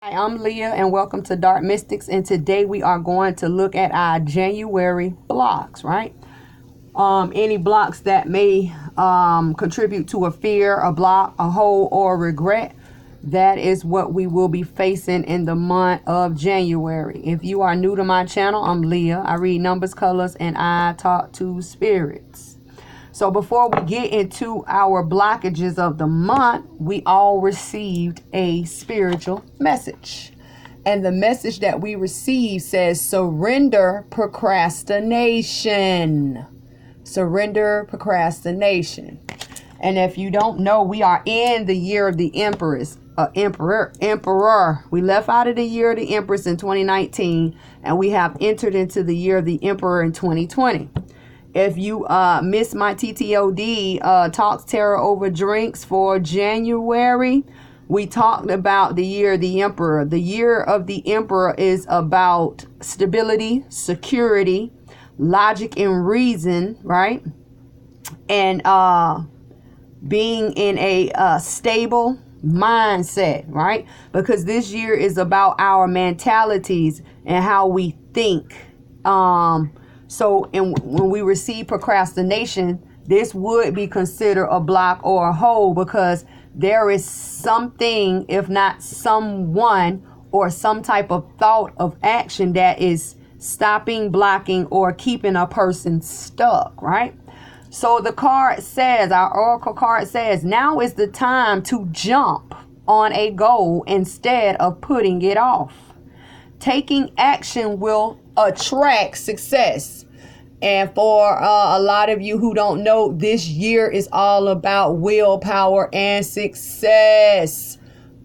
Hi, I'm Leah and welcome to Dark Mytics, and today we are going to look at our January blocks, right? Any blocks that may contribute to a fear, a block, a hole, or regret. That is what we will be facing in the month of January. If you are new to my channel, I'm Leah. I read numbers, colors, and I talk to spirits. So before we get into our blockages of the month, we all received a spiritual message. And the message that we received says, surrender procrastination. Surrender procrastination. And if you don't know, we are in the year of the Emperor. We left out of the year of the Empress in 2019, and we have entered into the year of the Emperor in 2020. If you missed my TTOD, Talks Terror Over Drinks for January, we talked about the year of the Emperor. The year of the Emperor is about stability, security, logic and reason, right? And being in a stable mindset, right? Because this year is about our mentalities and how we think. So when we receive procrastination, this would be considered a block or a hole, because there is something, if not someone, or some type of thought of action that is stopping, blocking, or keeping a person stuck, right? So the card says, our oracle card says, now is the time to jump on a goal instead of putting it off. Taking action will attract success. And for a lot of you who don't know, this year is all about willpower and success.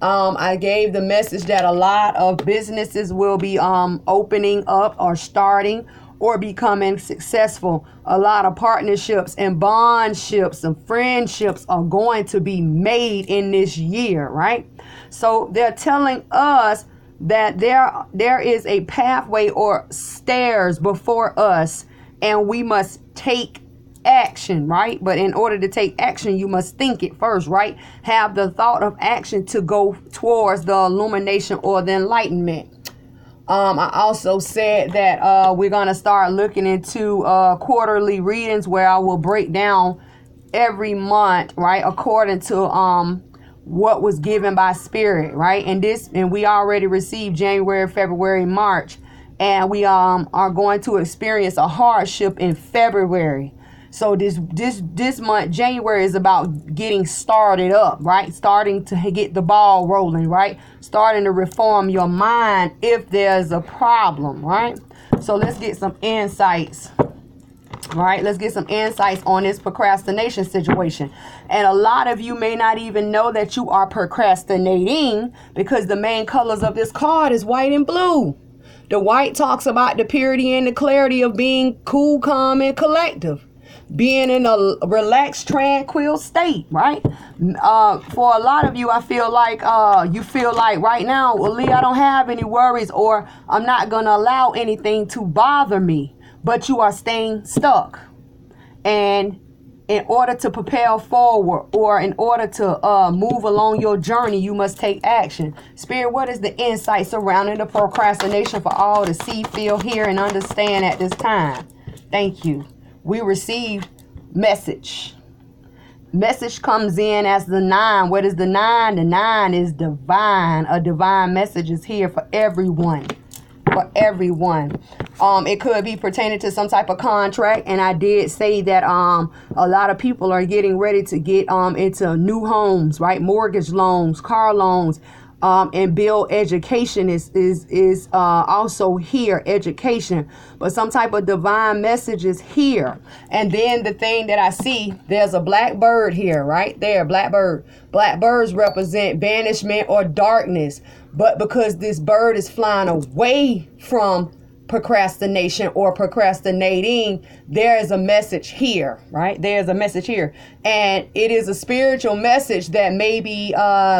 I gave the message that a lot of businesses will be opening up or starting or becoming successful. A lot of partnerships and bondships and friendships are going to be made in this year, right? So they're telling us that there is a pathway or stairs before us, and we must take action, right? But in order to take action, you must think it first, right? Have the thought of action to go towards the illumination or the enlightenment. I also said that we're going to start looking into quarterly readings, where I will break down every month, right, according to what was given by spirit, right? And we already received January, February, March, and we are going to experience a hardship in February. So this month, January, is about getting started up, right? Starting to get the ball rolling, right? Starting to reform your mind if there's a problem, right? So let's get some insights. Right, let's get some insights on this procrastination situation. And a lot of you may not even know that you are procrastinating, because the main colors of this card is white and blue. The white talks about the purity and the clarity of being cool, calm, and collective. Being in a relaxed, tranquil state, right? For a lot of you, I feel like you feel like right now, well, Lee, I don't have any worries, or I'm not going to allow anything to bother me. But you are staying stuck. And in order to propel forward, or in order to move along your journey, you must take action. Spirit, what is the insight surrounding the procrastination for all to see, feel, hear, and understand at this time? Thank you. We received message. Message comes in as the 9. What is the 9? The 9 is divine. A divine message is here for everyone. For everyone. It could be pertaining to some type of contract, and I did say that a lot of people are getting ready to get into new homes, right? Mortgage loans, car loans, and bill education is also here, education. But some type of divine message is here. And then the thing that I see, there's a black bird here, right there, black bird. Black birds represent banishment or darkness. But because this bird is flying away from procrastination or procrastinating, there is a message here, right? There's a message here. And it is a spiritual message that maybe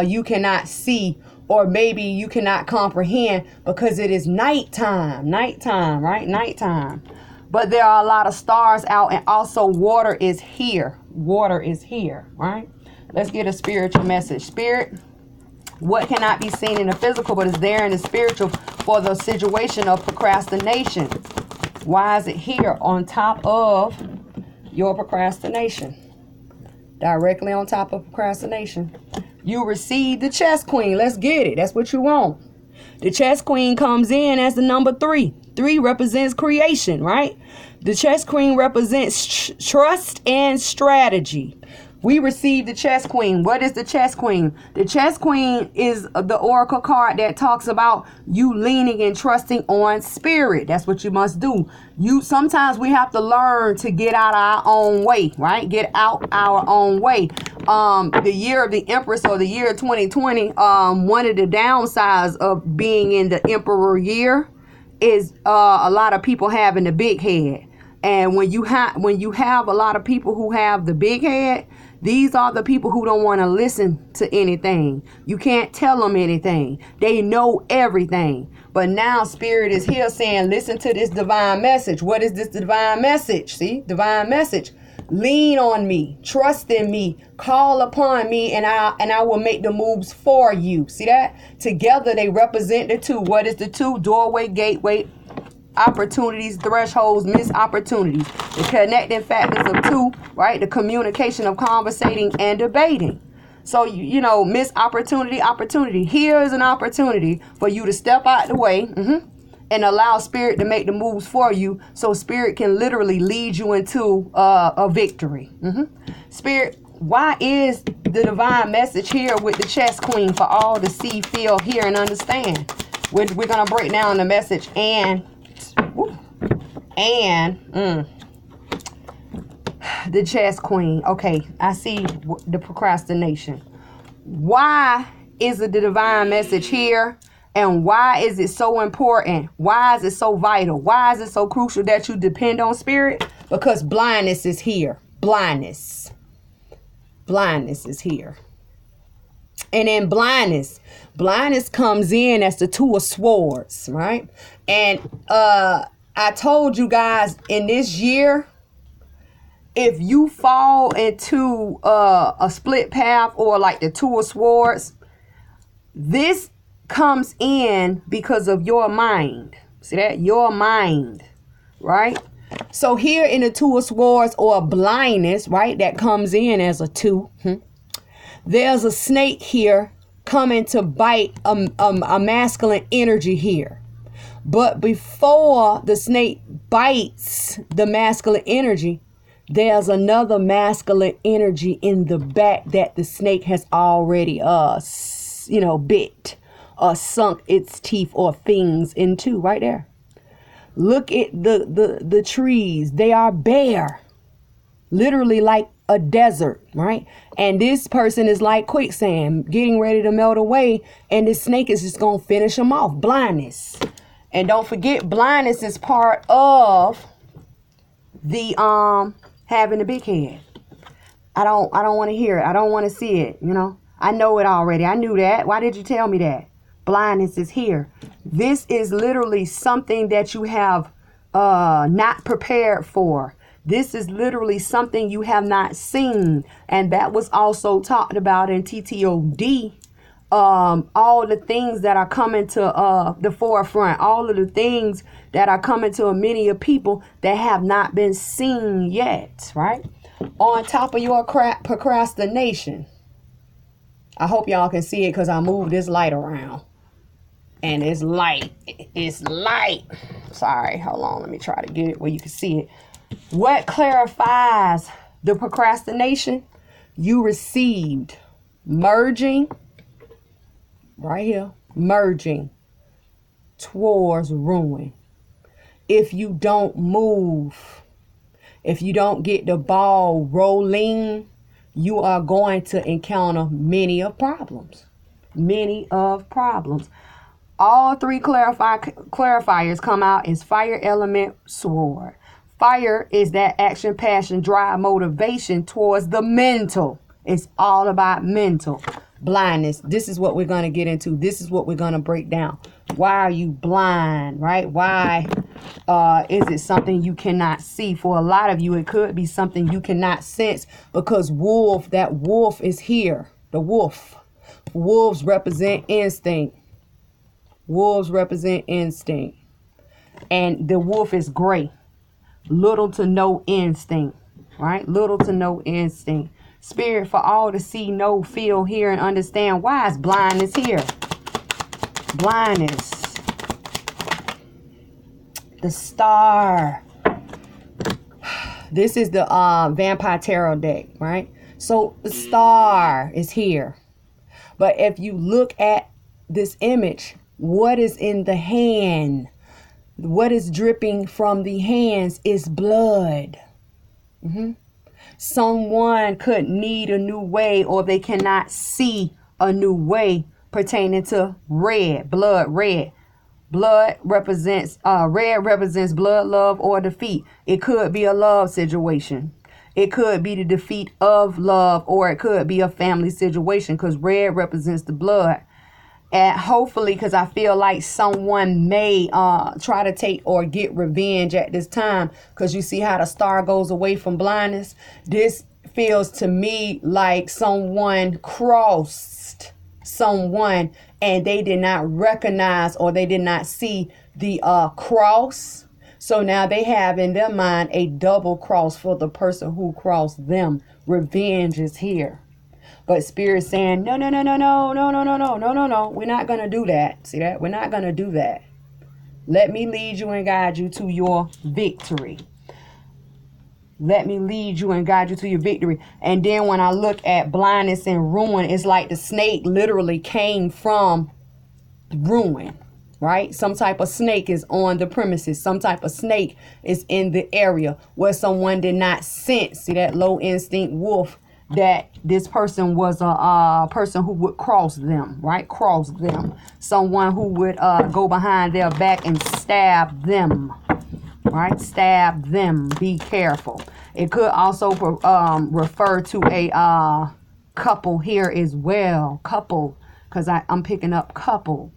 you cannot see, or maybe you cannot comprehend, because it is nighttime, right? Nighttime. But there are a lot of stars out, and also water is here. Water is here, right? Let's get a spiritual message. Spirit, What cannot be seen in the physical but is there in the spiritual for the situation of procrastination? Why is it here on top of your procrastination? Directly on top of procrastination. You receive the chess queen. Let's get it. That's what you want. The chess queen comes in as the number 3. 3 represents creation, right? The chess queen represents trust and strategy. We receive the chess queen. What is the chess queen? The chess queen is the oracle card that talks about you leaning and trusting on spirit. That's what you must do. Sometimes we have to learn to get out our own way, right? Get out our own way. The year of the Empress, or the year 2020, one of the downsides of being in the Emperor year is a lot of people having the big head. And when you have a lot of people who have the big head, these are the people who don't want to listen to anything. You can't tell them anything. They know everything. But now Spirit is here saying, listen to this divine message. What is this divine message? See, divine message. Lean on me, trust in me, call upon me, and I will make the moves for you. See that? Together they represent the 2. What is the 2? Doorway, gateway, opportunities, thresholds, missed opportunities. The connecting factors of 2, right? The communication of conversating and debating. So, you know, missed opportunity. Here is an opportunity for you to step out the way and allow Spirit to make the moves for you, so Spirit can literally lead you into a victory. Spirit, why is the divine message here with the chess queen for all to see, feel, hear, and understand? We're going to break down the message and the chess queen. Okay, I see the procrastination. Why is it the divine message here? And why is it so important? Why is it so vital? Why is it so crucial that you depend on Spirit? Because blindness is here. Blindness is here. And in blindness comes in as the 2 of swords, right? And I told you guys, in this year, if you fall into a split path, or like the 2 of swords, this comes in because of your mind. See that? Your mind, right? So here in the 2 of swords, or blindness, right, that comes in as a 2. There's a snake here coming to bite a masculine energy here. But before the snake bites the masculine energy, there's another masculine energy in the back that the snake has already bit or sunk its teeth or fangs into, right there. Look at the trees. They are bare, literally like a desert, right? And this person is like quicksand, getting ready to melt away, and this snake is just gonna finish them off. Blindness. And don't forget, blindness is part of the having a big head. I don't want to hear it. I don't want to see it, you know. I know it already. I knew that. Why did you tell me that? Blindness is here. This is literally something that you have not prepared for. This is literally something you have not seen. And that was also talked about in TTOD. All the things that are coming to the forefront. All of the things that are coming to many of people that have not been seen yet, right? On top of your procrastination. I hope y'all can see it because I moved this light around. And it's light. It's light. Sorry, hold on. Let me try to get it where you can see it. What clarifies the procrastination? You received merging, right here, merging towards ruin. If you don't move, if you don't get the ball rolling, you are going to encounter many of problems. Many of problems. All 3 clarifiers come out as fire, element, sword. Fire is that action, passion, drive, motivation towards the mental. It's all about mental. Blindness. This is what we're going to get into. This is what we're going to break down. Why are you blind, right? Why is it something you cannot see? For a lot of you, it could be something you cannot sense because that wolf is here. The wolf. wolves represent instinct. Wolves represent instinct. And the wolf is gray. Little to no instinct. Right? Little to no instinct. Spirit, for all to see, know, feel, hear, and understand. Why is blindness here? Blindness. The star. This is the Vampire Tarot deck, right? So the star is here. But if you look at this image, what is in the hand? What is dripping from the hands is blood. Someone could need a new way, or they cannot see a new way pertaining to red, blood, red. Blood represents, red represents blood, love, or defeat. It could be a love situation. It could be the defeat of love, or it could be a family situation, because red represents the blood. And hopefully, because I feel like someone may try to take or get revenge at this time, because you see how the star goes away from blindness. This feels to me like someone crossed someone and they did not recognize, or they did not see the cross. So now they have in their mind a double cross for the person who crossed them. Revenge is here. But Spirit saying, no, no, no, no, no, no, no, no, no, no, no, no. We're not going to do that. See that? We're not going to do that. Let me lead you and guide you to your victory. Let me lead you and guide you to your victory. And then when I look at blindness and ruin, it's like the snake literally came from ruin, right? Some type of snake is on the premises. Some type of snake is in the area where someone did not sense. See that low instinct wolf, that this person was a person who would cross them, right? Cross them. Someone who would go behind their back and stab them, right? Stab them. Be careful. It could also refer to a couple here as well. Couple, because I'm picking up couple.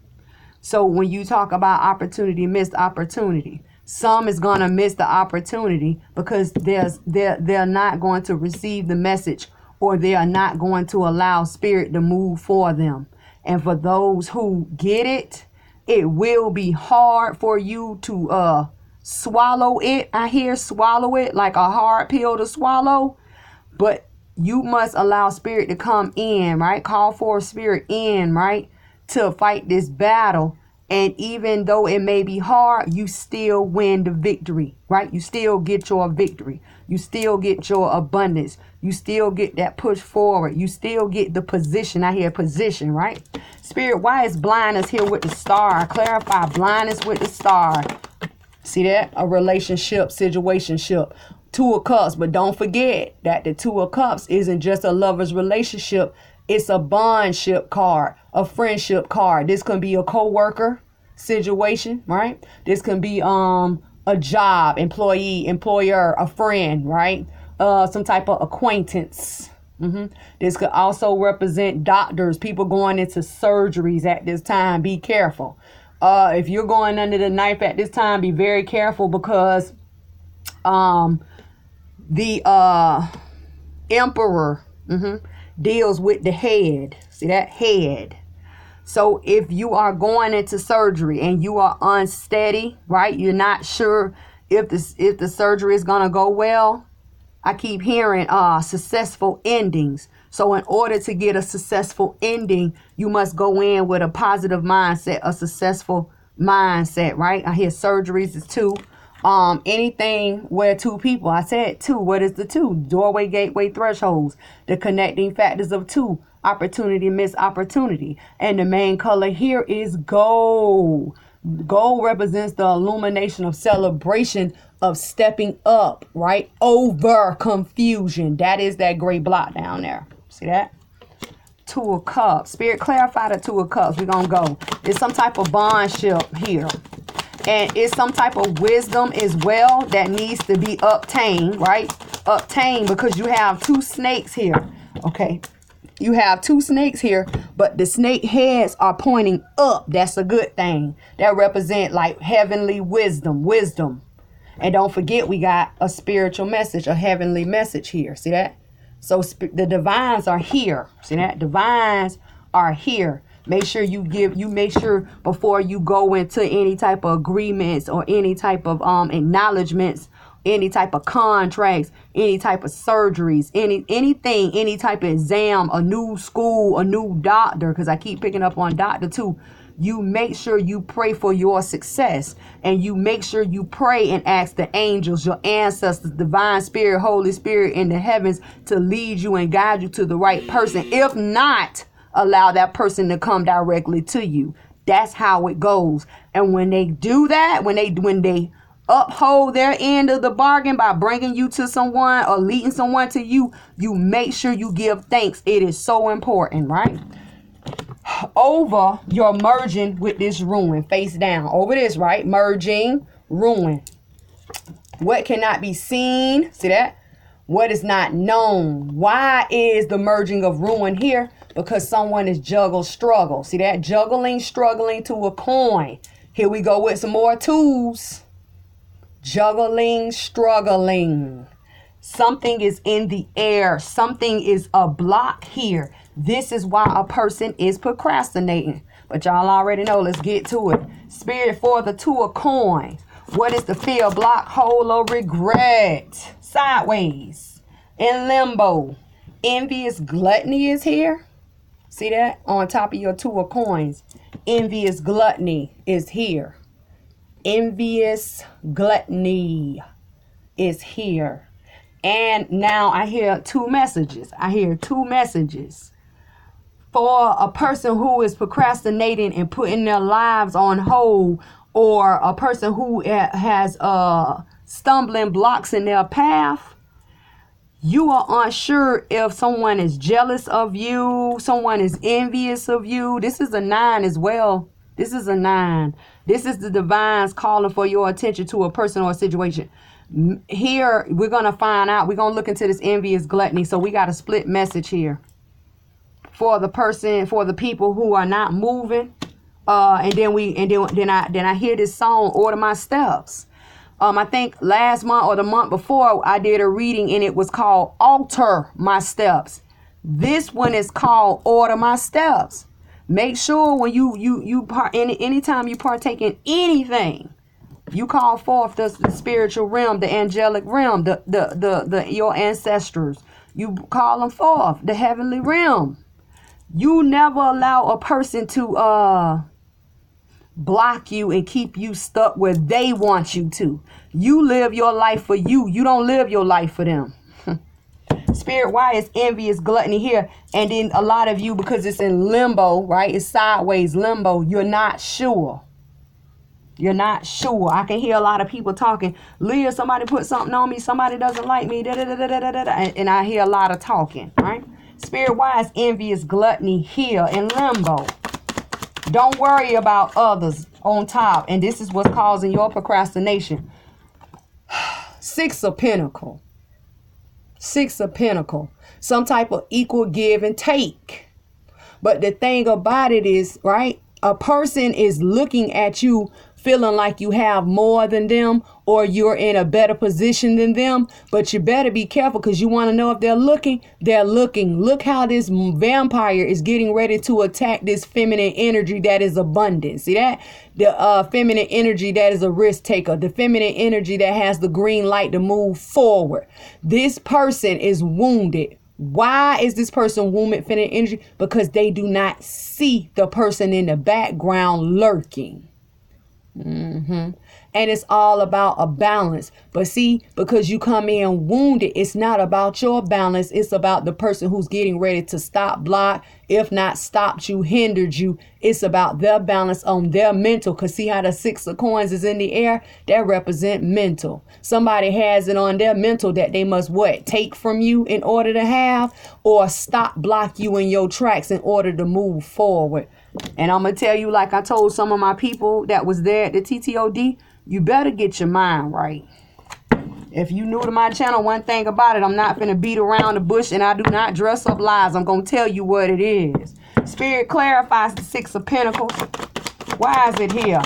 So when you talk about opportunity, missed opportunity, some is going to miss the opportunity because they're not going to receive the message, or they are not going to allow Spirit to move for them. And for those who get it, it will be hard for you to swallow it. I hear swallow it like a hard pill to swallow. But you must allow Spirit to come in, right? Call for Spirit in, right? To fight this battle. And even though it may be hard, you still win the victory, right? You still get your victory. You still get your abundance. You still get that push forward. You still get the position. I hear position, right? Spirit, why is blindness here with the star? Clarify blindness with the star. See that? A relationship, situationship. Two of Cups. But don't forget that the Two of Cups isn't just a lover's relationship. It's a bondship card, a friendship card. This can be a co-worker situation, right? This can be a job, employee, employer, a friend, right? Some type of acquaintance. This could also represent doctors, people going into surgeries at this time. Be careful. If you're going under the knife at this time, be very careful, because the Emperor deals with the head. See that? Head. So if you are going into surgery and you are unsteady, right? You're not sure if the surgery is going to go well. I keep hearing successful endings. So in order to get a successful ending, you must go in with a positive mindset, a successful mindset, right? I hear surgeries is two. Anything where two people, I said two. What is the two? Doorway, gateway, thresholds. The connecting factors of two. Opportunity, missed opportunity. And the main color here is gold. Gold represents the illumination of celebration, of stepping up, right? Over confusion. That is that gray block down there. See that? Two of Cups. Spirit, clarify the Two of Cups. We're going to go. It's some type of bondship here. And it's some type of wisdom as well that needs to be obtained, right? Obtained, because you have two snakes here. Okay. You have two snakes here, but the snake heads are pointing up. That's a good thing. That represent like heavenly wisdom. And don't forget, we got a spiritual message, a heavenly message here. See that? So the divines are here. See that? Divines are here. Make sure you make sure before you go into any type of agreements or any type of acknowledgments, any type of contracts, any type of surgeries, anything, any type of exam, a new school, a new doctor, because I keep picking up on doctor too. You make sure you pray for your success, and you make sure you pray and ask the angels, your ancestors, divine spirit, Holy Spirit in the heavens to lead you and guide you to the right person. If not, allow that person to come directly to you. That's how it goes. And when they do that, when they uphold their end of the bargain by bringing you to someone or leading someone to you, you make sure you give thanks. It is so important, right? Over your merging with this ruin, face down over this, right? Merging, ruin. What cannot be seen? See that? What is not known? Why is the merging of ruin here? Because someone is struggle. See that? Juggling, struggling to a coin. Here we go with some more tools. Juggling, struggling. Something is in the air. Something is a block here. This is why a person is procrastinating. But y'all already know. Let's get to it. Spirit for the 2 of coins. What is the fear, block, hole, or regret? Sideways. In limbo. Envious gluttony is here. See that? On top of your 2 of coins. Envious gluttony is here. Envious gluttony is here. And now I hear 2 messages. For a person who is procrastinating and putting their lives on hold, or a person who has stumbling blocks in their path. You are unsure if someone is jealous of you, someone is envious of you. This is a 9 as well. This is a 9. This is the divines calling for your attention to a person or a situation. Here, we're going to find out. We're going to look into this envious gluttony. So we got a split message here. For the person, for the people who are not moving. And then I hear this song, Order My Steps. I think last month or the month before I did a reading and it was called Alter My Steps. This one is called Order My Steps. Make sure when anytime you partake in anything, you call forth the spiritual realm, the angelic realm, your ancestors. You call them forth, the heavenly realm. You never allow a person to block you and keep you stuck where they want you to. You live your life for you. You don't live your life for them. Spirit, why is envious gluttony here? And then a lot of you, because it's in limbo, right? It's sideways limbo. You're not sure. You're not sure. I can hear a lot of people talking. Leah, somebody put something on me. Somebody doesn't like me. And I hear a lot of talking, right? Spirit, why is envious gluttony here in limbo? Don't worry about others on top. And this is what's causing your procrastination. 6 of Pentacles. 6 of Pentacles. Some type of equal give and take. But the thing about it is, right, a person is looking at you feeling like you have more than them or you're in a better position than them. But you better be careful because you want to know if they're looking. They're looking. Look how this vampire is getting ready to attack this feminine energy that is abundant. See that? The feminine energy that is a risk taker. The feminine energy that has the green light to move forward. This person is wounded. Why is this person wounded, feminine energy? Because they do not see the person in the background lurking. And it's all about a balance. But see, because you come in wounded, it's not about your balance. It's about the person who's getting ready to stop, block, if not stopped you, hindered you. It's about their balance on their mental. Because see how the 6 of coins is in the air? That represent mental. Somebody has it on their mental that they must what? Take from you in order to have, or stop, block you in your tracks in order to move forward. And I'm going to tell you, like I told some of my people that was there at the TTOD, you better get your mind right. If you new to my channel, one thing about it, I'm not going to beat around the bush and I do not dress up lies. I'm going to tell you what it is. Spirit clarifies the 6 of Pentacles. Why is it here?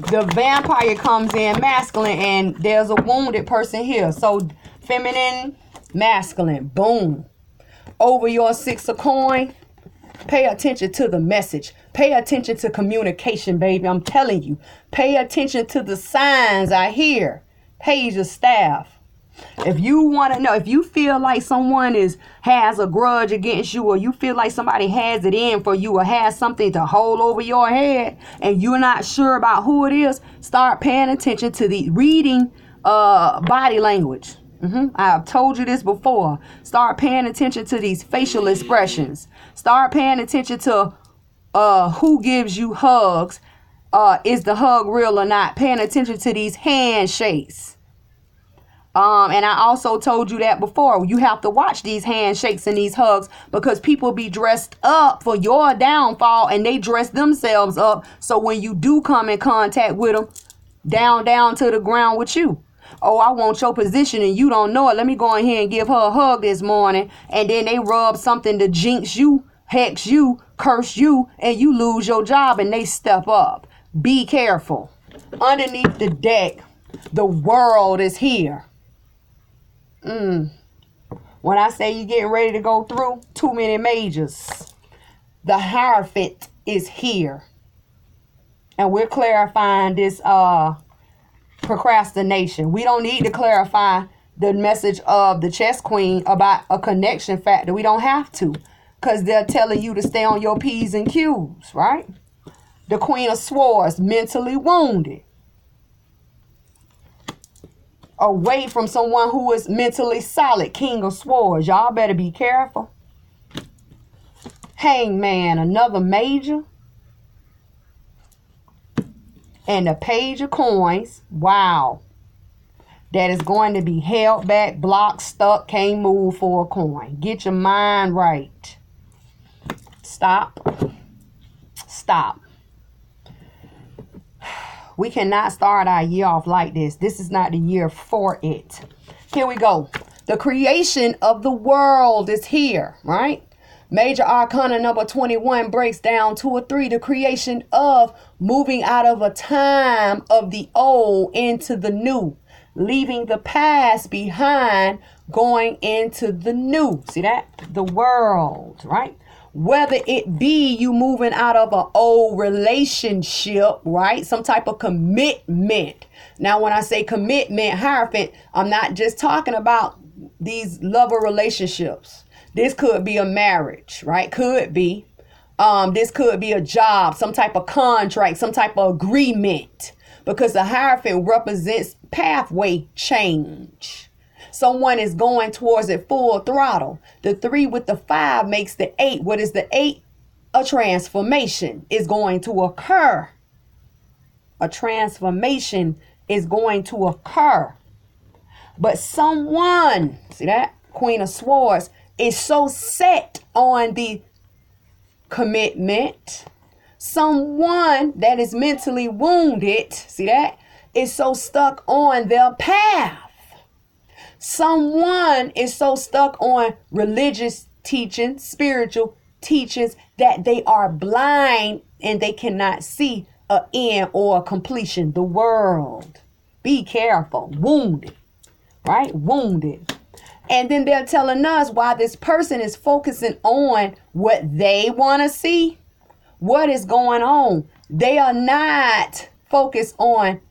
The vampire comes in masculine and there's a wounded person here. So feminine, masculine, boom. Over your 6 of coin. Pay attention to the message. Pay attention to communication, baby. I'm telling you. Pay attention to the signs I hear. Page of staff. If you want to know, if you feel like someone has a grudge against you, or you feel like somebody has it in for you, or has something to hold over your head, and you're not sure about who it is, start paying attention to the reading body language. I've told you this before. Start paying attention to these facial expressions. Start paying attention to who gives you hugs. Is the hug real or not? Paying attention to these handshakes. And I also told you that before. You have to watch these handshakes and these hugs, because people be dressed up for your downfall, and they dress themselves up. So when you do come in contact with them, down to the ground with you. Oh, I want your position and you don't know it. Let me go in here and give her a hug this morning. And then they rub something to jinx you, hex you, curse you, and you lose your job, and they step up. Be careful. Underneath the deck, the world is here. When I say you're getting ready to go through too many majors, the Hierophant is here. And we're clarifying this procrastination. We don't need to clarify the message of the chess queen about a connection factor. We don't have to, because they're telling you to stay on your P's and Q's, right? The Queen of Swords, mentally wounded. Away from someone who is mentally solid, King of Swords. Y'all better be careful. Hangman, another major. And the Page of Coins. Wow. That is going to be held back, blocked, stuck, can't move for a coin. Get your mind right. Stop. Stop. We cannot start our year off like this. This is not the year for it. Here we go. The creation of the world is here, right? Major Arcana number 21 breaks down 2 or 3. The creation of moving out of a time of the old into the new. Leaving the past behind, going into the new. See that? The world, right? Whether it be you moving out of an old relationship, right? Some type of commitment. Now, when I say commitment, Hierophant, I'm not just talking about these lover relationships. This could be a marriage, right? Could be. This could be a job, some type of contract, some type of agreement. Because the Hierophant represents pathway change. Someone is going towards it full throttle. The 3 with the 5 makes the 8. What is the 8? A transformation is going to occur. A transformation is going to occur. But someone, see that? Queen of Swords is so set on the commitment. Someone that is mentally wounded, see that? Is so stuck on their path. Someone is so stuck on religious teaching, spiritual teachings, that they are blind and they cannot see an end or a completion. The world. Be careful. Wounded. Right? Wounded. And then they're telling us why this person is focusing on what they want to see. What is going on? They are not focused on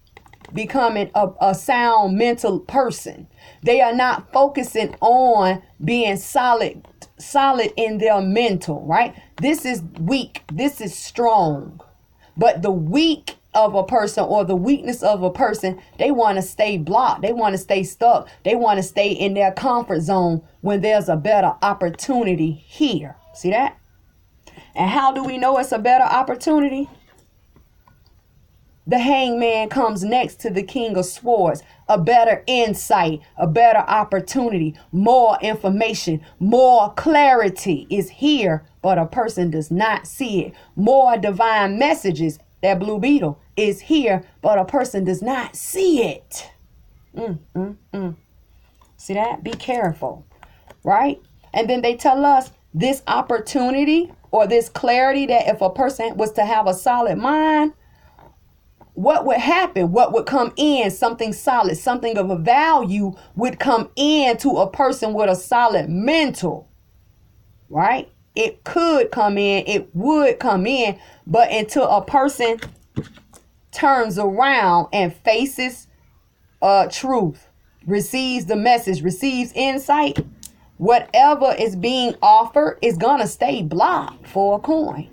becoming a sound mental person. They are not focusing on being solid in their mental, right? This is weak. This is strong. But the weak of a person, or the weakness of a person, they want to stay blocked. They want to stay stuck. They want to stay in their comfort zone when there's a better opportunity here. See that? And how do we know it's a better opportunity? The Hangman comes next to the King of Swords. A better insight, a better opportunity, more information, more clarity is here, but a person does not see it. More divine messages, that blue beetle, is here, but a person does not see it. See that? Be careful, right? And then they tell us this opportunity or this clarity, that if a person was to have a solid mind, what would happen? What would come in? Something solid, something of a value would come in to a person with a solid mental, right? it could come in, it would come in, but until a person turns around and faces truth, receives the message, receives insight, whatever is being offered is gonna stay blocked for a coin.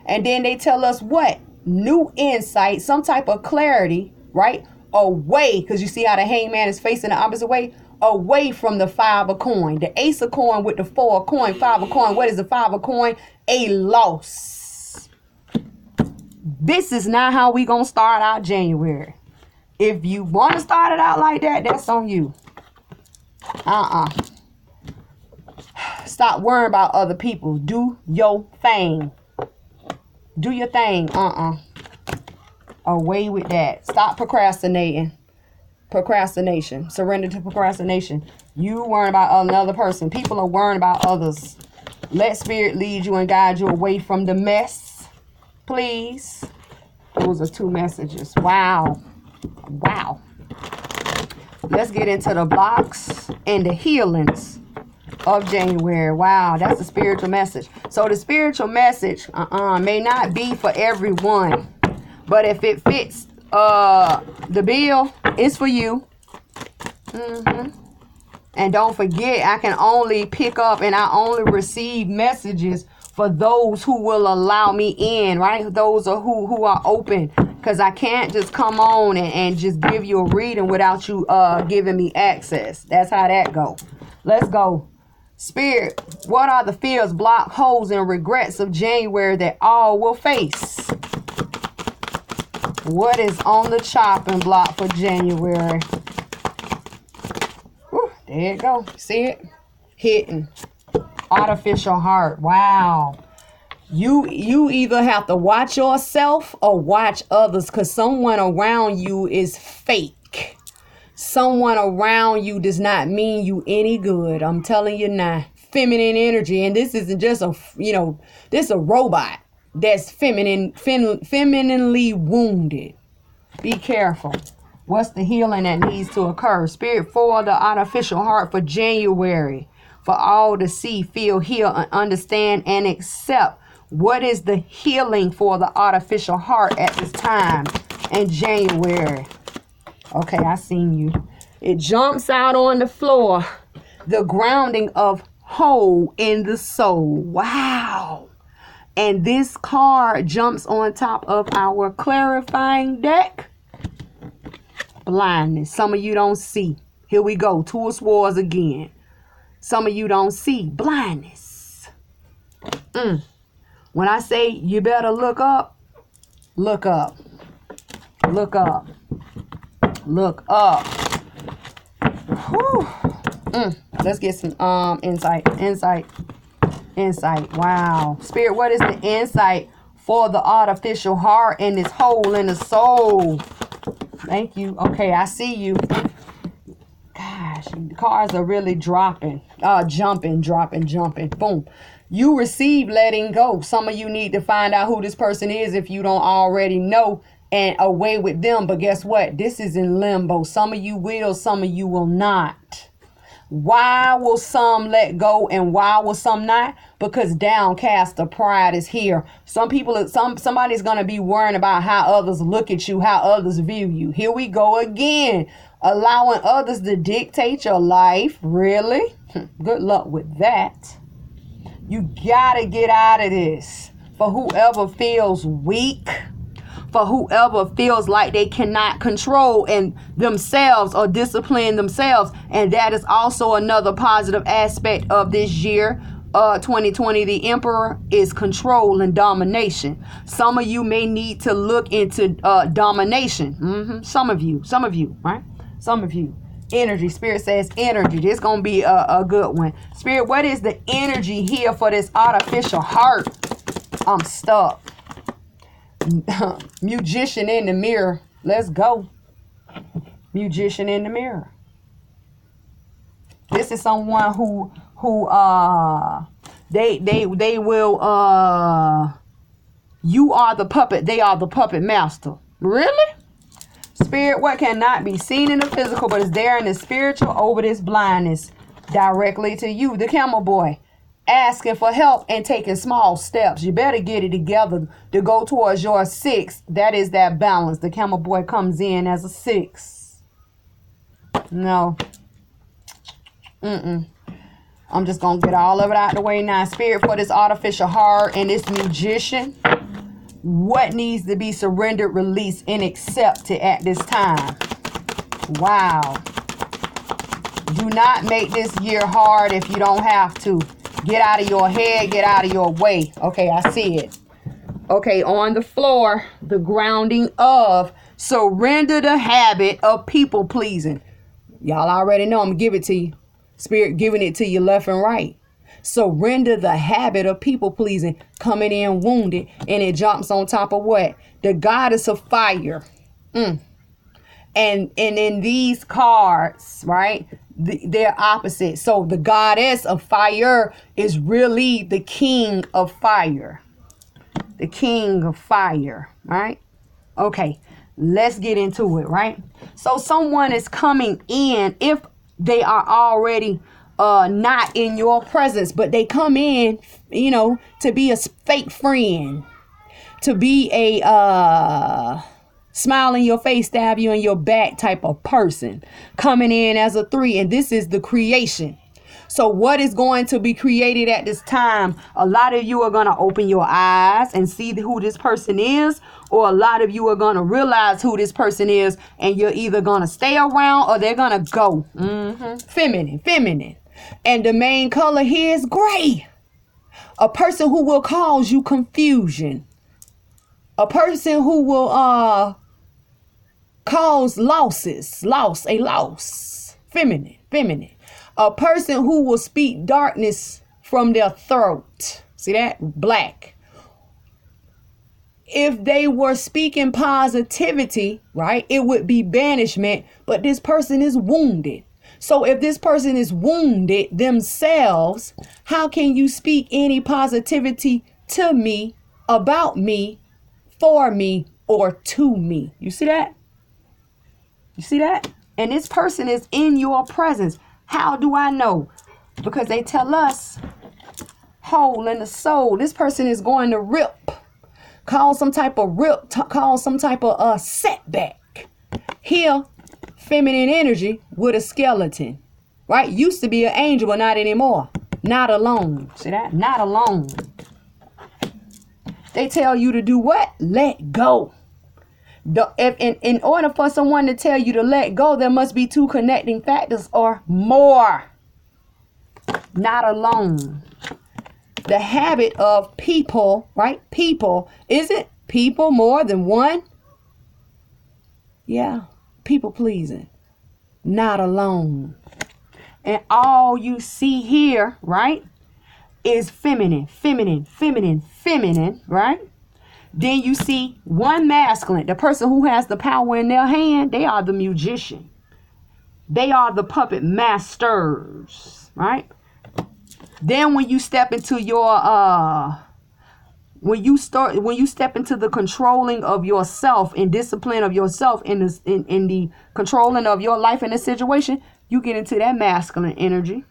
And then they tell us what? New insight, some type of clarity, right? Away, because you see how the hangman is facing the opposite way, away from the 5 of coin. The ace of coin with the 4 of coin, 5 of coin. What is the 5 of coin? A loss. This is not how we gonna start out January. If you want to start it out like that, that's on you. Stop worrying about other people. Do your thing. Do your thing. Away with that. Stop procrastinating. Procrastination. Surrender to procrastination. You worrying about another person. People are worrying about others. Let spirit lead you and guide you away from the mess. Please. Those are 2 messages. Wow. Wow. Let's get into the blocks and the healings of January. Wow, that's the spiritual message. So the spiritual message may not be for everyone, but if it fits the bill, it's for you. And don't forget, I can only pick up and I only receive messages for those who will allow me in, right? Those are who are open, because I can't just come on and just give you a reading without you giving me access. That's how that go. Let's go. Spirit, what are the fears, block, holes, and regrets of January that all will face? What is on the chopping block for January? Whew, there you go. See it? Hitting. Artificial heart. Wow. You either have to watch yourself or watch others, because someone around you is fake. Someone around you does not mean you any good. I'm telling you now. Feminine energy. And this isn't just this is a robot that's femininely wounded. Be careful. What's the healing that needs to occur? Spirit, for the artificial heart for January. For all to see, feel, heal, and understand and accept. What is the healing for the artificial heart at this time in January? Okay, I seen you. It jumps out on the floor. The grounding of whole in the soul. Wow. And this card jumps on top of our clarifying deck. Blindness. Some of you don't see. Here we go. 2 of Swords again. Some of you don't see. Blindness. When I say you better look up, look up. Look up. Look up. Whew. Let's get some insight. Insight. Wow. Spirit, what is the insight for the artificial heart and this hole in the soul? Thank you. Okay, I see you. Gosh, the cards are really dropping. Jumping. Boom. You receive letting go. Some of you need to find out who this person is if you don't already know, and away with them. But guess what? This is in limbo. Some of you will, some of you will not. Why will some let go and why will some not? Because downcast the pride is here. Some people, somebody's going to be worrying about how others look at you, how others view you. Here we go again. Allowing others to dictate your life. Really? Good luck with that. You got to get out of this. For whoever feels weak, for whoever feels like they cannot control and themselves or discipline themselves. And that is also another positive aspect of this year. 2020, the Emperor is control and domination. Some of you may need to look into domination. Some of you, right? Some of you. Energy. Spirit says energy. This is going to be a good one. Spirit, what is the energy here for this artificial heart? I'm stuck. Magician in the mirror. Let's go. Magician in the mirror. This is someone who they will you are the puppet, they are the puppet master. Really? Spirit, what cannot be seen in the physical but is there in the spiritual over this blindness directly to you, the camel boy. asking for help and taking small steps. You better get it together to go towards your 6. That is that balance. The camel boy comes in as a 6. No. I'm just going to get all of it out of the way now. Spirit, for this artificial heart and this magician, what needs to be surrendered, released, and accepted at this time? Wow. Do not make this year hard if you don't have to. Get out of your head. Get out of your way. Okay, I see it. Okay, on the floor, the grounding of surrender the habit of people pleasing. Y'all already know I'm going to give it to you. Spirit giving it to you left and right. Surrender the habit of people pleasing, coming in wounded, and it jumps on top of what? The goddess of fire. And in these cards, right, they're opposite. So the goddess of fire is really the king of fire. The king of fire, right? Okay, let's get into it, right? So someone is coming in, if they are already not in your presence, but they come in, you know, to be a fake friend, to be a smile in your face, stab you in your back type of person, coming in as a 3. And this is the creation. So what is going to be created at this time? A lot of you are going to open your eyes and see who this person is, or a lot of you are going to realize who this person is, and you're either going to stay around or they're going to go. Feminine. And the main color here is gray. A person who will cause you confusion. A person who will cause losses. A loss. Feminine. A person who will speak darkness from their throat. See that? Black. If they were speaking positivity, right, it would be banishment, but this person is wounded. So if this person is wounded themselves, how can you speak any positivity to me, about me, for me, or to me? You see that? You see that? And this person is in your presence. How do I know? Because they tell us, hole in the soul. This person is going to rip. Cause some type of rip. Cause some type of setback. Here, feminine energy with a skeleton. Right? Used to be an angel, but not anymore. Not alone. See that? Not alone. They tell you to do what? Let go. In order for someone to tell you to let go, there must be 2 connecting factors or more. Not alone. The habit of people, right? People. Is it people more than one? Yeah. People pleasing. Not alone. And all you see here, right, is feminine, right? Then you see one masculine, the person who has the power in their hand. They are the magician. They are the puppet masters, right? Then when you step into your when you step into the controlling of yourself and discipline of yourself in the controlling of your life in a situation, you get into that masculine energy.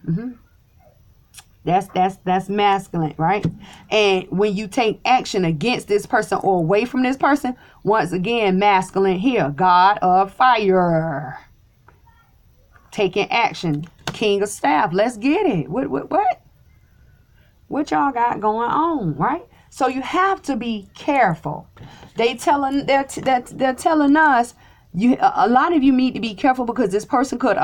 That's masculine, right? And when you take action against this person or away from this person, once again, masculine here, God of fire. Taking action, king of staff. Let's get it. What y'all got going on, right? So you have to be careful. They're telling us a lot of you need to be careful, because this person could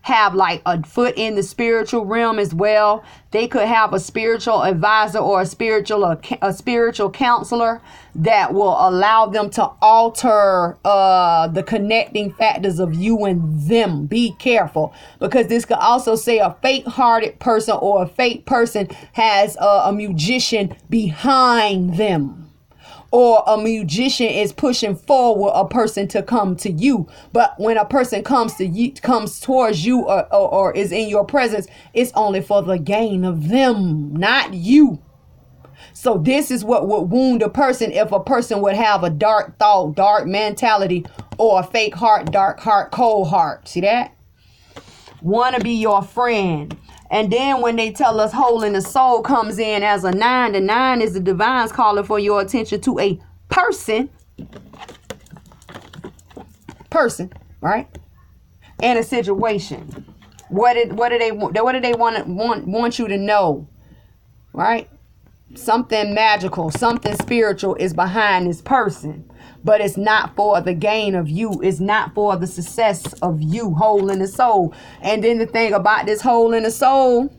have like a foot in the spiritual realm as well. They could have a spiritual advisor or a spiritual counselor that will allow them to alter the connecting factors of you and them. Be careful, because this could also say a fake-hearted person or a fake person has a magician behind them. Or a magician is pushing forward a person to come to you. But when a person comes towards you or is in your presence, it's only for the gain of them, not you. So this is what would wound a person if a person would have a dark thought, dark mentality, or a fake heart, dark heart, cold heart. See that? Want to be your friend. And then when they tell us hole in the soul comes in as a 9, the 9 is the divine's calling for your attention to a person, right? And a situation. What do they want you to know, right? Something magical, something spiritual is behind this person, but it's not for the gain of you. It's not for the success of you, hole in the soul. And then the thing about this hole in the soul,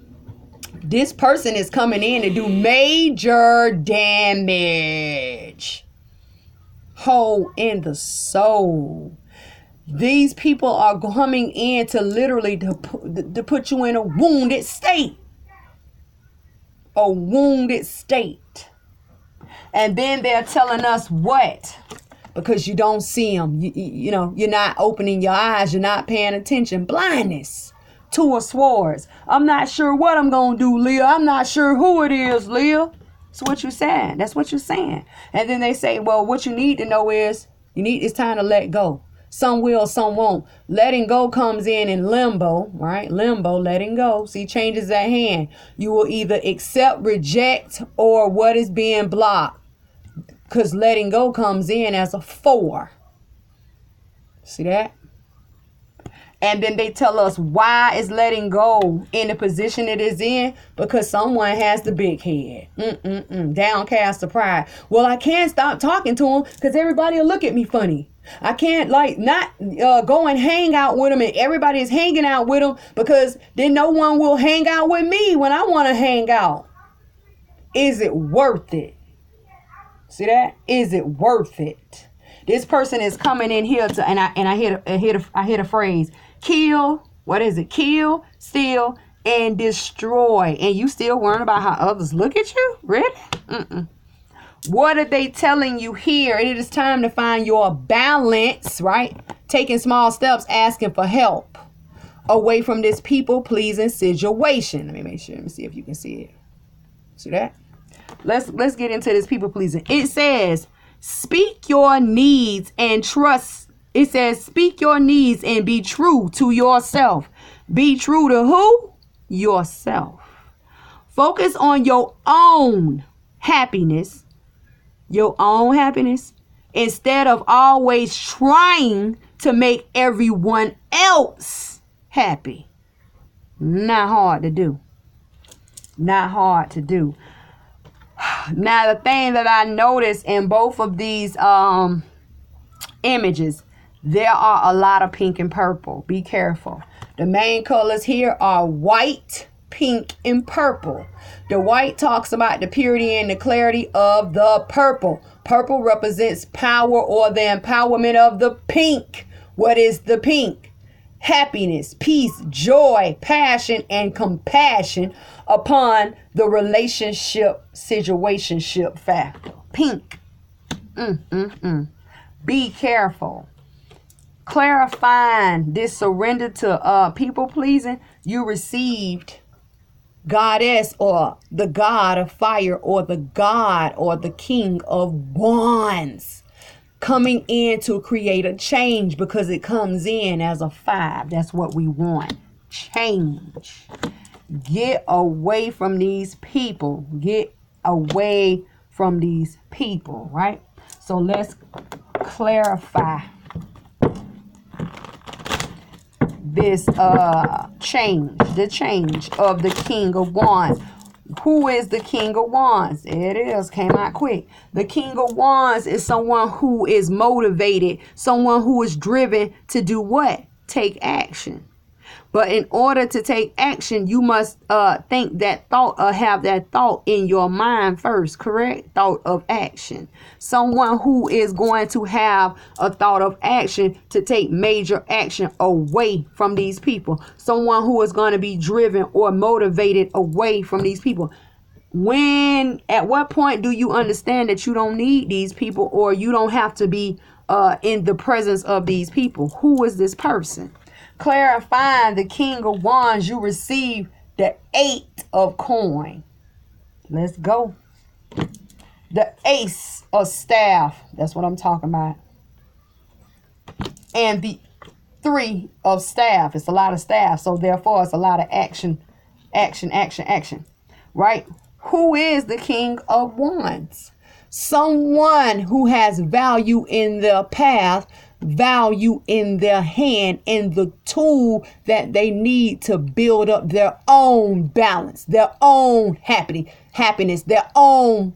this person is coming in to do major damage. Hole in the soul. These people are coming in to literally to put you in a wounded state. A wounded state. And then they're telling us what? Because you don't see them. You know, you're not opening your eyes. You're not paying attention. Blindness. 2 of Swords. I'm not sure what I'm going to do, Leah. I'm not sure who it is, Leah. That's what you're saying. That's what you're saying. And then they say, well, what you need to know is it's time to let go. Some will, some won't. Letting go comes in limbo, right? Limbo, letting go. See, changes at hand. You will either accept, reject, or what is being blocked. Because letting go comes in as a 4. See that? And then they tell us why is letting go in the position it is in? Because someone has the big head. Downcast of pride. Well, I can't stop talking to him because everybody will look at me funny. I can't not go and hang out with them, and everybody is hanging out with them because then no one will hang out with me when I want to hang out. Is it worth it? See that? Is it worth it? This person is coming in here to, and I hit a phrase: kill. What is it? Kill, steal, and destroy. And you still worrying about how others look at you? Really? What are they telling you here? It is time to find your balance, right? Taking small steps, asking for help away from this people-pleasing situation. Let me make sure. Let me see if you can see it. See that? Let's get into this people-pleasing. It says, speak your needs and trust. It says, speak your needs and be true to yourself. Be true to who? Yourself. Focus on your own happiness. Your own happiness, instead of always trying to make everyone else happy. Not hard to do. Not hard to do. Now, the thing that I noticed in both of these images, there are a lot of pink and purple. Be careful. The main colors here are white, pink, and purple. The white talks about the purity and the clarity of the purple. Purple represents power or the empowerment of the pink. What is the pink? Happiness, peace, joy, passion, and compassion upon the relationship, situationship factor. Pink. Be careful. Clarifying this surrender to people pleasing, you received goddess or the god of fire or the god or the king of wands coming in to create a change because it comes in as a 5. That's what we want. Change. Get away from these people. Get away from these people, right? So let's clarify this change, the change of the King of Wands. Who is the King of Wands? It is, came out quick. The King of Wands is someone who is motivated, someone who is driven to do what? Take action. But in order to take action, you must think that thought or have that thought in your mind first, correct? Thought of action. Someone who is going to have a thought of action to take major action away from these people. Someone who is going to be driven or motivated away from these people. At what point do you understand that you don't need these people or you don't have to be in the presence of these people? Who is this person? Clarifying the King of Wands, you receive the 8 of coin. Let's go. The Ace of Staff. That's what I'm talking about. And the 3 of Staff. It's a lot of staff. So therefore, it's a lot of action Action, action, action. Right? Who is the King of Wands? Someone who has value in their path, value in their hand, and the tool that they need to build up their own balance, their own happiness, their own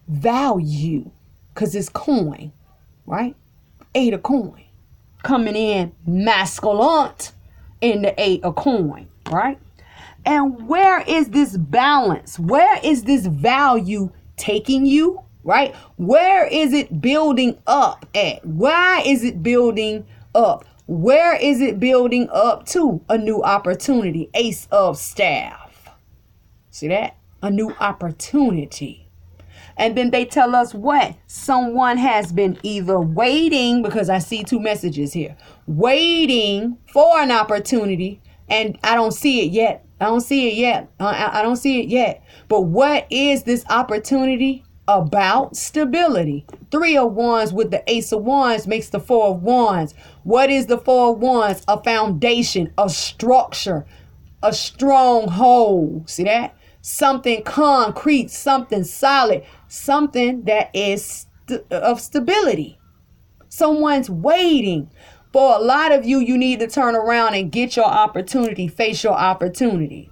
value. Because it's coin, right? 8 of coin. Coming in masculine in the 8 of coin, right? And where is this balance? Where is this value taking you? Right? Where is it building up at? Why is it building up? Where is it building up to? A new opportunity. Ace of staff. See that? A new opportunity. And then they tell us what? Someone has been either waiting, because I see 2 messages here, waiting for an opportunity, and I don't see it yet. I don't see it yet. I don't see it yet. But what is this opportunity? About stability. 3 of Wands with the Ace of Wands makes the 4 of Wands. What is the 4 of Wands? A foundation, a structure, a stronghold. See that? Something concrete, something solid, something that is of stability. Someone's waiting. For a lot of you, you need to turn around and get your opportunity, face your opportunity.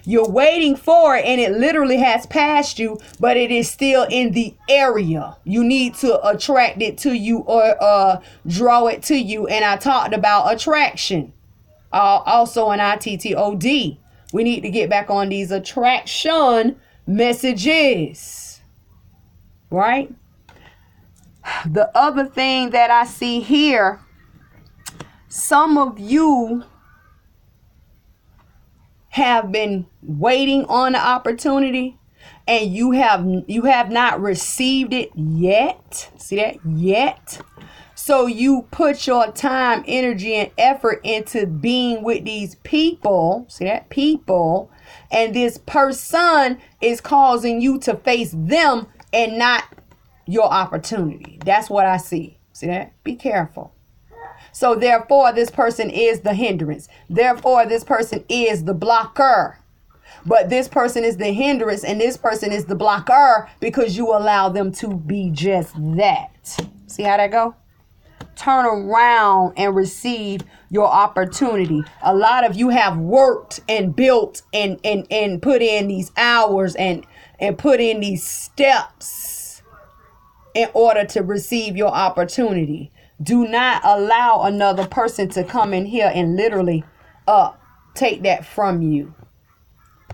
You're waiting for it and it literally has passed you, but it is still in the area. You need to attract it to you or draw it to you. And I talked about attraction also in ITTOD. We need to get back on these attraction messages, right? The other thing that I see here, some of you have been waiting on the opportunity and you have not received it yet. See that? Yet. So you put your time, energy, and effort into being with these people. See that? People. And this person is causing you to face them and not your opportunity. That's what I see. See that? Be careful. So therefore, this person is the hindrance. Therefore, this person is the blocker. But this person is the hindrance and this person is the blocker because you allow them to be just that. See how that go? Turn around and receive your opportunity. A lot of you have worked and built and put in these hours and put in these steps in order to receive your opportunity. Do not allow another person to come in here and literally take that from you.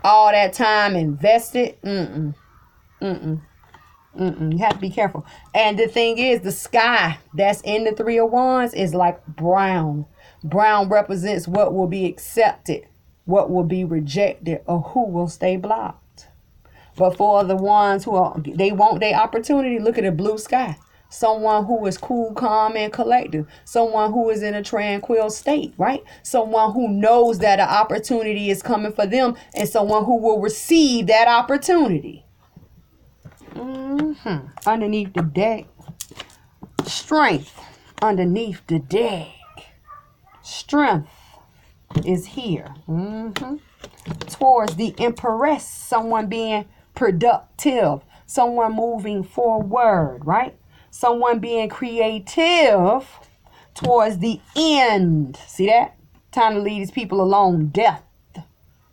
All that time invested. You have to be careful. And the thing is, the sky that's in the 3 of Wands is like brown. Brown represents what will be accepted, what will be rejected, or who will stay blocked. But for the ones they want their opportunity, look at the blue sky. Someone who is cool, calm, and collective. Someone who is in a tranquil state, right? Someone who knows that an opportunity is coming for them and someone who will receive that opportunity. Underneath the deck. Strength underneath the deck. Strength is here. Towards the Empress. Someone being productive. Someone moving forward, right? Someone being creative towards the end. See that? Time to leave these people alone. Death.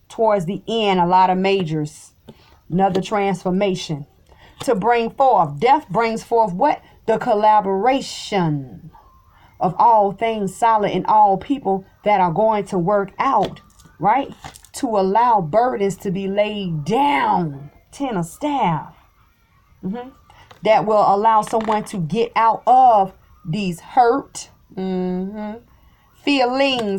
Towards the end. A lot of majors. Another transformation. To bring forth. Death brings forth what? The collaboration of all things solid and all people that are going to work out. Right? To allow burdens to be laid down. 10 of staff. That will allow someone to get out of these hurt feelings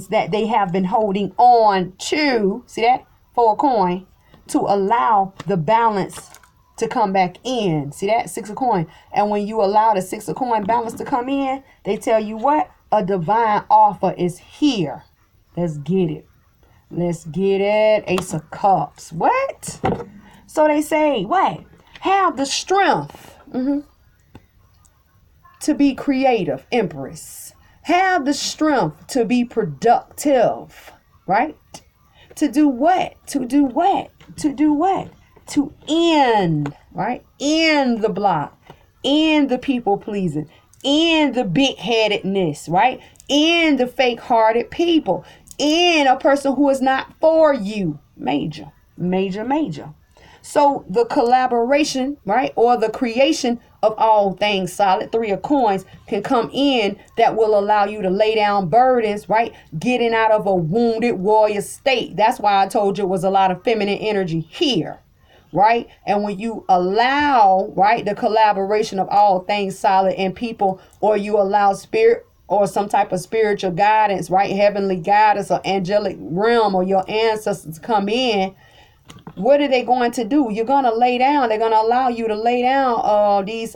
that they have been holding on to. See that? 4 of coin. To allow the balance to come back in. See that? 6 of coin. And when you allow the 6 of coin balance to come in, they tell you what? A divine offer is here. Let's get it. Let's get it. Ace of cups. What? So they say, what? Have the strength. To be creative, Empress. Have the strength to be productive, right? To do what? To do what? To do what? To end, right? End the block. End the people pleasing. End the big-headedness, right? End the fake-hearted people. End a person who is not for you. Major, major, major. So the collaboration, right, or the creation of all things solid, 3 of coins, can come in that will allow you to lay down burdens, right? Getting out of a wounded warrior state. That's why I told you it was a lot of feminine energy here, right? And when you allow, right, the collaboration of all things solid and people, or you allow spirit or some type of spiritual guidance, right, heavenly guidance or angelic realm or your ancestors to come in, what are they going to do? You're going to lay down. They're going to allow you to lay down these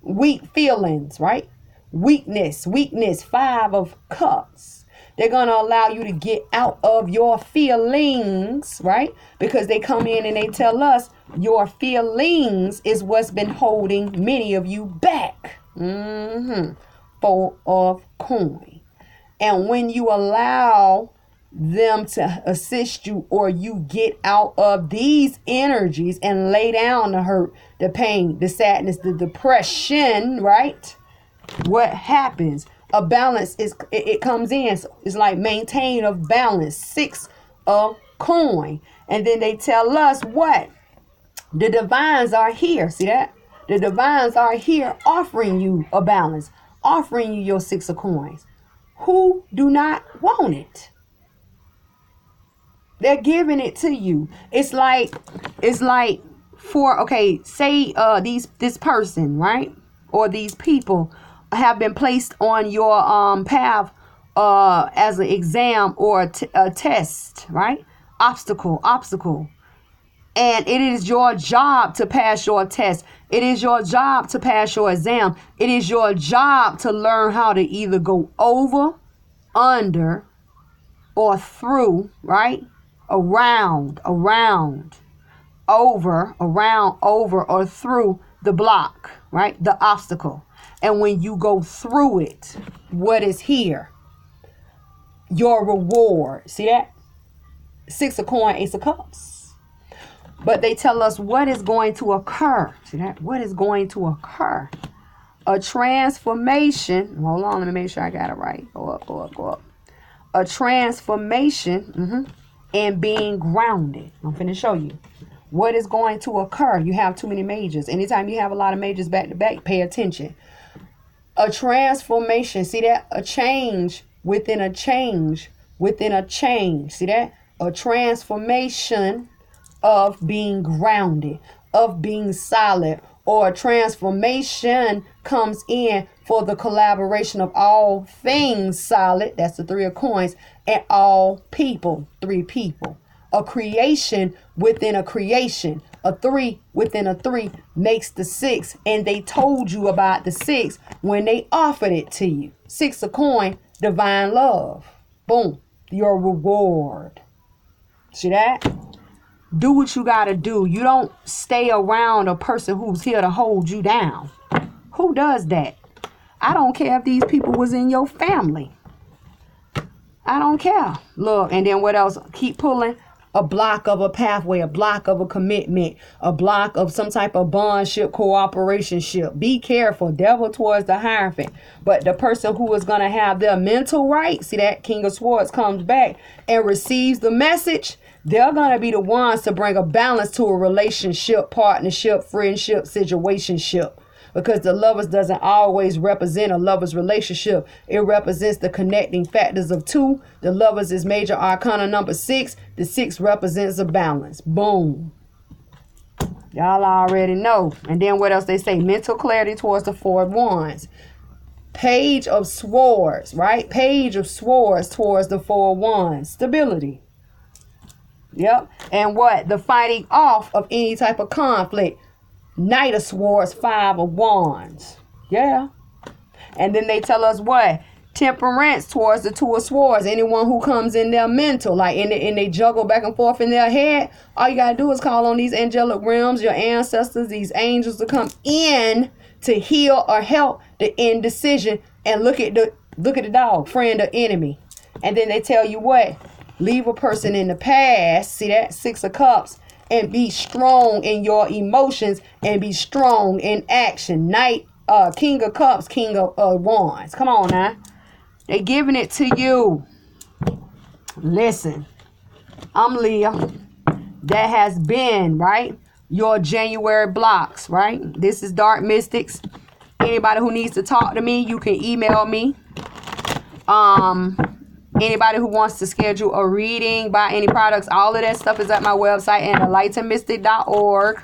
weak feelings, right? Weakness, 5 of cups. They're going to allow you to get out of your feelings, right? Because they come in and they tell us your feelings is what's been holding many of you back. 4 of coin. And when you allow them to assist you, or you get out of these energies and lay down the hurt, the pain, the sadness, the depression, right? What happens? A balance is it comes in. So it's like maintain of balance. 6 of coin. And then they tell us what? The divines are here. See that? The divines are here offering you a balance, offering you your 6 of coins. Who do not want it? They're giving it to you. It's like for, okay, say this person, right? Or these people have been placed on your path as an exam or a test, right? Obstacle. And it is your job to pass your test. It is your job to pass your exam. It is your job to learn how to either go over, under, or through, right? Around, over, or through the block, right? The obstacle. And when you go through it, what is here? Your reward. See that? 6 of coin, Ace of cups. But they tell us what is going to occur. See that? What is going to occur? A transformation. Hold on, let me make sure I got it right. Go up. A transformation. And being grounded. I'm finna show you what is going to occur. You have too many majors. Anytime you have a lot of majors back to back, pay attention. A transformation. See that? A change within a change within a change. See that? A transformation of being grounded, of being solid, or a transformation comes in for the collaboration of all things solid. That's the 3 of coins. And all people, 3 people. A creation within a creation. A 3 within a 3 makes the 6. And they told you about the 6 when they offered it to you. 6 of coin, divine love. Boom. Your reward. See that? Do what you got to do. You don't stay around a person who's here to hold you down. Who does that? I don't care if these people was in your family. I don't care. Look, and then what else? Keep pulling. A block of a pathway, a block of a commitment, a block of some type of bondship, cooperationship. Be careful. Devil towards the Hierophant. But the person who is going to have their mental right, see that King of Swords comes back and receives the message. They're going to be the ones to bring a balance to a relationship, partnership, friendship, situationship. Because the lovers doesn't always represent a lover's relationship. It represents the connecting factors of 2. The lovers is major arcana number 6. The 6 represents a balance. Boom. Y'all already know. And then what else they say? Mental clarity towards the 4 of Wands. Page of Swords, right? Page of Swords towards the 4 of Wands. Stability. Yep. And what? The fighting off of any type of conflict. Knight of Swords, 5 of Wands. Yeah. And then they tell us what? Temperance towards the 2 of Swords. Anyone who comes in their mental, like and they juggle back and forth in their head, all you got to do is call on these angelic realms, your ancestors, these angels to come in to heal or help the indecision. And look at the dog, friend or enemy. And then they tell you what? Leave a person in the past. See that? 6 of Cups. And be strong in your emotions and be strong in action. Knight, King of Cups, King of Wands. Come on now. They giving it to you. Listen, I'm Leah. That has been, right, your January blocks, right? This is Dark Mystics. Anybody who needs to talk to me, you can email me. Anybody who wants to schedule a reading, buy any products, all of that stuff is at my website, ENLIGHTENedMystic.org.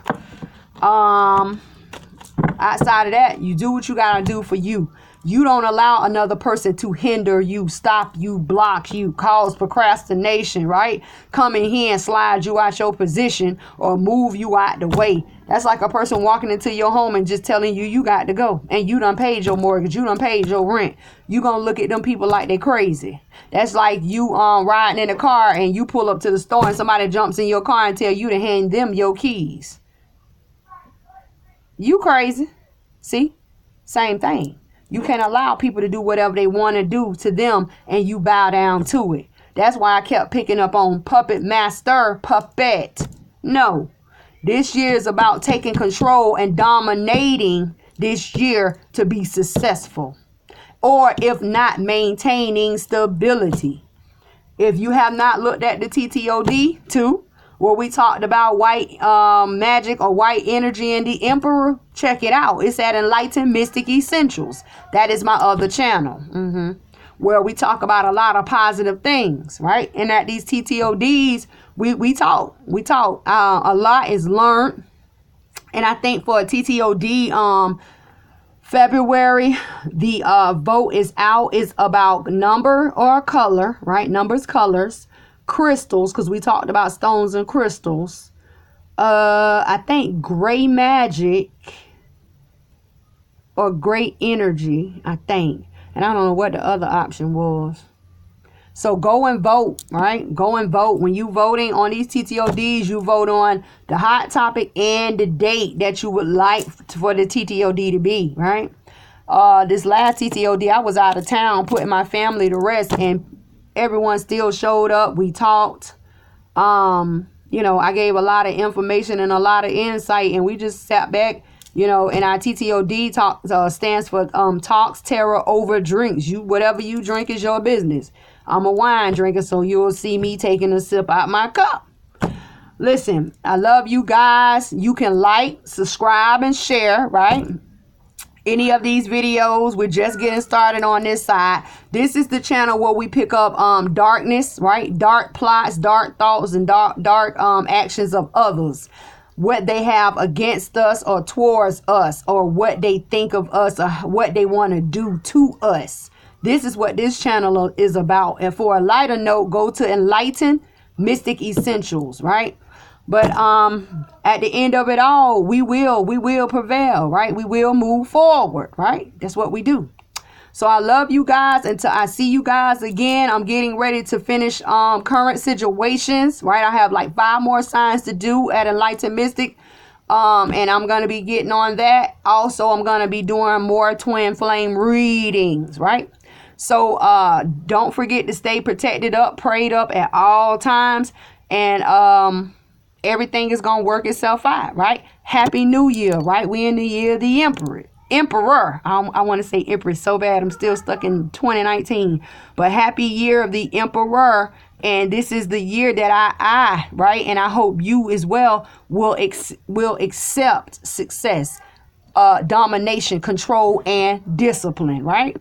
Outside of that, you do what you gotta do for you. You don't allow another person to hinder you, stop you, block you, cause procrastination, right? Come in here and slide you out your position or move you out the way. That's like a person walking into your home and just telling you you got to go. And you done paid your mortgage. You done paid your rent. You gonna look at them people like they crazy. That's like you riding in a car and you pull up to the store and somebody jumps in your car and tell you to hand them your keys. You crazy. See? Same thing. You can't allow people to do whatever they want to do to them and you bow down to it. That's why I kept picking up on puppet master, puppet. No. This year is about taking control and dominating this year to be successful. Or if not, maintaining stability. If you have not looked at the TTOD too, where we talked about white magic or white energy and the Emperor, check it out. It's at Enlightened Mystic Essentials. That is my other channel, where we talk about a lot of positive things, right? And at these TTODs, we talk. A lot is learned. And I think for a TTOD February, the vote is out. It's about number or color, right? Numbers, colors. Crystals, because we talked about stones and crystals. I think gray magic or great energy, I think. And I don't know what the other option was. So go and vote, right? Go and vote. When you voting on these TTODs, you vote on the hot topic and the date that you would like for the TTOD to be, right? This last TTOD, I was out of town putting my family to rest, and everyone still showed up. We talked. You know, I gave a lot of information and a lot of insight, and we just sat back, you know, and our TTOD talk stands for talks terror over drinks. Whatever you drink is your business. I'm a wine drinker, so you'll see me taking a sip out my cup. Listen, I love you guys. You can like, subscribe, and share, right? Any of these videos, we're just getting started on this side. This is the channel where we pick up darkness, right? Dark plots, dark thoughts, and dark actions of others. What they have against us or towards us, or what they think of us, or what they want to do to us. This is what this channel is about. And for a lighter note, go to Enlightened Mystic Essentials, right? But at the end of it all, we will prevail, right? We will move forward, right? That's what we do. So I love you guys. Until I see you guys again, I'm getting ready to finish current situations, right? I have like 5 more signs to do at Enlightened Mystic. And I'm going to be getting on that. Also, I'm going to be doing more twin flame readings, right? So don't forget to stay protected up, prayed up at all times. And everything is going to work itself out, right? Happy New Year, right? We in the year of the Emperor. I want to say Empress so bad. I'm still stuck in 2019. But happy year of the Emperor. And this is the year that I right? And I hope you as well will accept success, domination, control, and discipline, right?